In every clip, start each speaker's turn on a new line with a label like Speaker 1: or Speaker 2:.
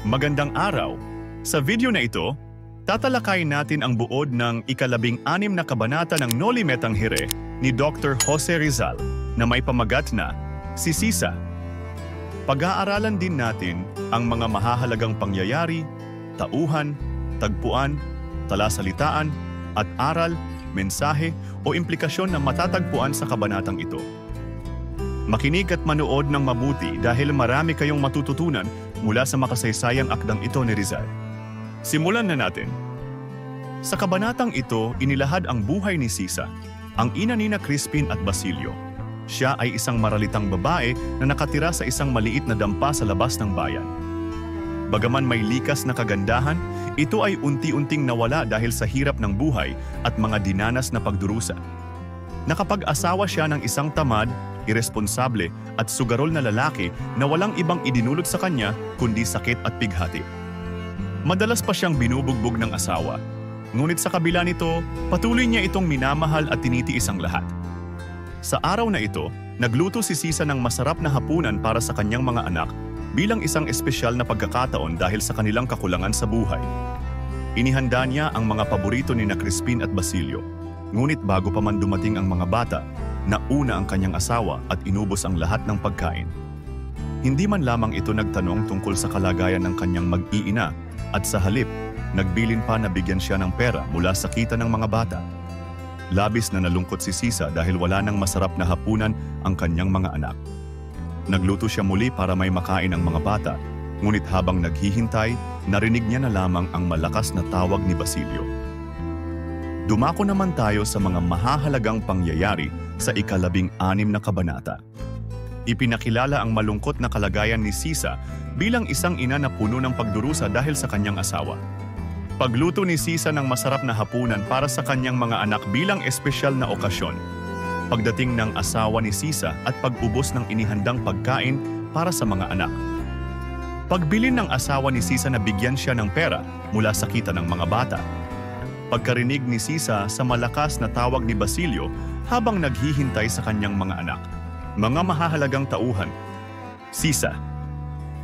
Speaker 1: Magandang araw! Sa video na ito, tatalakayin natin ang buod ng ika-16 na kabanata ng Noli Me Tangere ni Dr. Jose Rizal na may pamagat na Si Sisa. Pag-aaralan din natin ang mga mahahalagang pangyayari, tauhan, tagpuan, talasalitaan, at aral, mensahe o implikasyon na matatagpuan sa kabanatang ito. Makinig at manood ng mabuti dahil marami kayong matututunan mula sa makasaysayang akdang ito ni Rizal. Simulan na natin. Sa kabanatang ito, inilahad ang buhay ni Sisa, ang ina nina Crispin at Basilio. Siya ay isang maralitang babae na nakatira sa isang maliit na dampa sa labas ng bayan. Bagaman may likas na kagandahan, ito ay unti-unting nawala dahil sa hirap ng buhay at mga dinanas na pagdurusa. Nakapag-asawa siya ng isang tamad, iresponsable at sugarol na lalaki na walang ibang idinulot sa kanya kundi sakit at pighati. Madalas pa siyang binubugbog ng asawa, ngunit sa kabila nito, patuloy niya itong minamahal at tinitiis ang lahat. Sa araw na ito, nagluto si Sisa ng masarap na hapunan para sa kanyang mga anak bilang isang espesyal na pagkakataon dahil sa kanilang kakulangan sa buhay. Inihanda niya ang mga paborito ni na Crispin at Basilio, ngunit bago pa man dumating ang mga bata, nauna ang kanyang asawa at inubos ang lahat ng pagkain. Hindi man lamang ito nagtanong tungkol sa kalagayan ng kanyang mag-iina at sa halip, nagbilin pa na bigyan siya ng pera mula sa kita ng mga bata. Labis na nalungkot si Sisa dahil wala nang masarap na hapunan ang kanyang mga anak. Nagluto siya muli para may makain ang mga bata, ngunit habang naghihintay, narinig niya na lamang ang malakas na tawag ni Basilio. Dumako naman tayo sa mga mahahalagang pangyayari sa ika-16 na kabanata. Ipinakilala ang malungkot na kalagayan ni Sisa bilang isang ina na puno ng pagdurusa dahil sa kanyang asawa. Pagluto ni Sisa ng masarap na hapunan para sa kanyang mga anak bilang espesyal na okasyon. Pagdating ng asawa ni Sisa at pag-ubos ng inihandang pagkain para sa mga anak. Pagbilin ng asawa ni Sisa na bigyan siya ng pera mula sa kita ng mga bata. Pagkarinig ni Sisa sa malakas na tawag ni Basilio habang naghihintay sa kanyang mga anak. Mga mahahalagang tauhan. Sisa.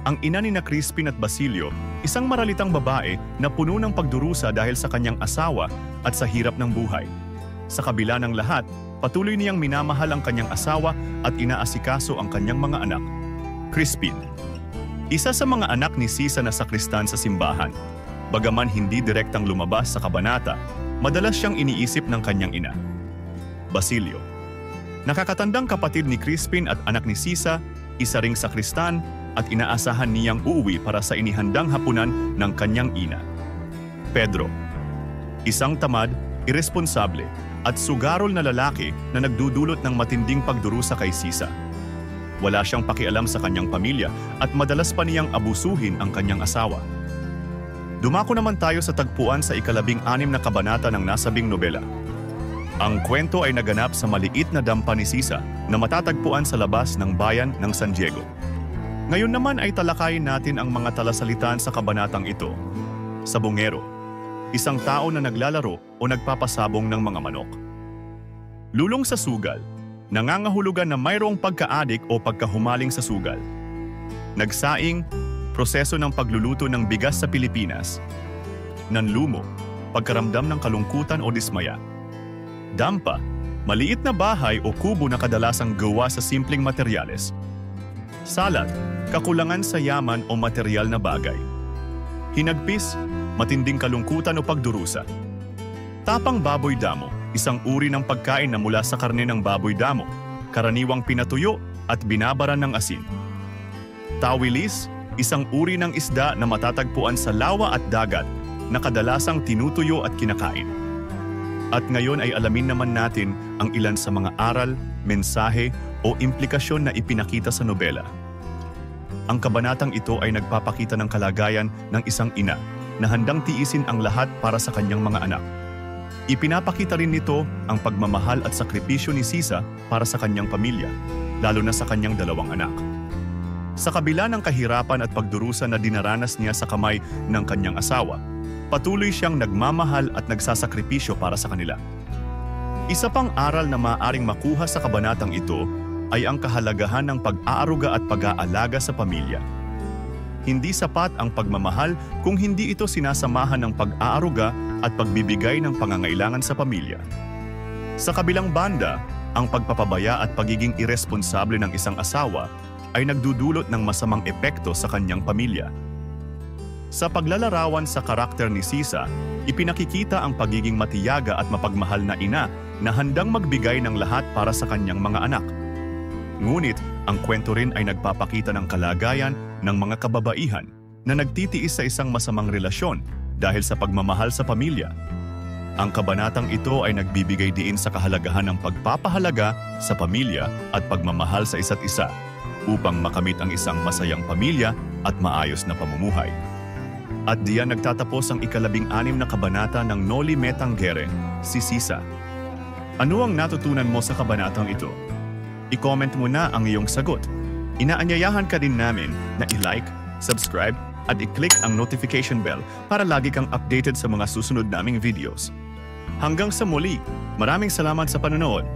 Speaker 1: Ang ina ni na Crispin at Basilio, isang maralitang babae na puno ng pagdurusa dahil sa kanyang asawa at sa hirap ng buhay. Sa kabila ng lahat, patuloy niyang minamahal ang kanyang asawa at inaasikaso ang kanyang mga anak. Crispin. Isa sa mga anak ni Sisa na sakristan sa simbahan. Bagaman hindi direktang lumabas sa kabanata, madalas siyang iniisip ng kanyang ina. Basilio. Nakakatandang kapatid ni Crispin at anak ni Sisa, isa ring sakristan at inaasahan niyang uuwi para sa inihandang hapunan ng kanyang ina. Pedro. Isang tamad, iresponsable at sugarol na lalaki na nagdudulot ng matinding pagdurusa kay Sisa. Wala siyang pakialam sa kanyang pamilya at madalas pa niyang abusuhin ang kanyang asawa. Dumako naman tayo sa tagpuan sa ika-16 na kabanata ng nasabing nobela. Ang kwento ay naganap sa maliit na dampa ni Sisa na matatagpuan sa labas ng bayan ng San Diego. Ngayon naman ay talakayin natin ang mga talasalitaan sa kabanatang ito. Sabongero, isang tao na naglalaro o nagpapasabong ng mga manok. Lulong sa sugal, nangangahulugan na mayroong pagka-adik o pagkahumaling sa sugal. Nagsaing, proseso ng pagluluto ng bigas sa Pilipinas. Nanlumo, pagkaramdam ng kalungkutan o dismaya. Dampa, maliit na bahay o kubo na kadalasang gawa sa simpleng materyales. Salat, kakulangan sa yaman o materyal na bagay. Hinagpis, matinding kalungkutan o pagdurusa. Tapang baboy damo, isang uri ng pagkain na mula sa karne ng baboy damo, karaniwang pinatuyo at binabaran ng asin. Tawilis, isang uri ng isda na matatagpuan sa lawa at dagat na kadalasang tinutuyo at kinakain. At ngayon ay alamin naman natin ang ilan sa mga aral, mensahe o implikasyon na ipinakita sa nobela. Ang kabanatang ito ay nagpapakita ng kalagayan ng isang ina na handang tiisin ang lahat para sa kanyang mga anak. Ipinapakita rin nito ang pagmamahal at sakripisyo ni Sisa para sa kanyang pamilya, lalo na sa kanyang 2 anak. Sa kabila ng kahirapan at pagdurusa na dinaranas niya sa kamay ng kanyang asawa, patuloy siyang nagmamahal at nagsasakripisyo para sa kanila. Isa pang aral na maaaring makuha sa kabanatang ito ay ang kahalagahan ng pag-aaruga at pag-aalaga sa pamilya. Hindi sapat ang pagmamahal kung hindi ito sinasamahan ng pag-aaruga at pagbibigay ng pangangailangan sa pamilya. Sa kabilang banda, ang pagpapabaya at pagiging irresponsable ng isang asawa ay nagdudulot ng masamang epekto sa kanyang pamilya. Sa paglalarawan sa karakter ni Sisa, ipinakikita ang pagiging matiyaga at mapagmahal na ina na handang magbigay ng lahat para sa kanyang mga anak. Ngunit, ang kwento rin ay nagpapakita ng kalagayan ng mga kababaihan na nagtitiis sa isang masamang relasyon dahil sa pagmamahal sa pamilya. Ang kabanatang ito ay nagbibigay diin sa kahalagahan ng pagpapahalaga sa pamilya at pagmamahal sa isa't isa upang makamit ang isang masayang pamilya at maayos na pamumuhay. At diyan nagtatapos ang ika-16 na kabanata ng Noli Me Tangere, si Sisa. Ano ang natutunan mo sa kabanatang ito? I-comment mo na ang iyong sagot. Inaanyayahan ka din namin na i-like, subscribe, at i-click ang notification bell para lagi kang updated sa mga susunod naming videos. Hanggang sa muli, maraming salamat sa panonood.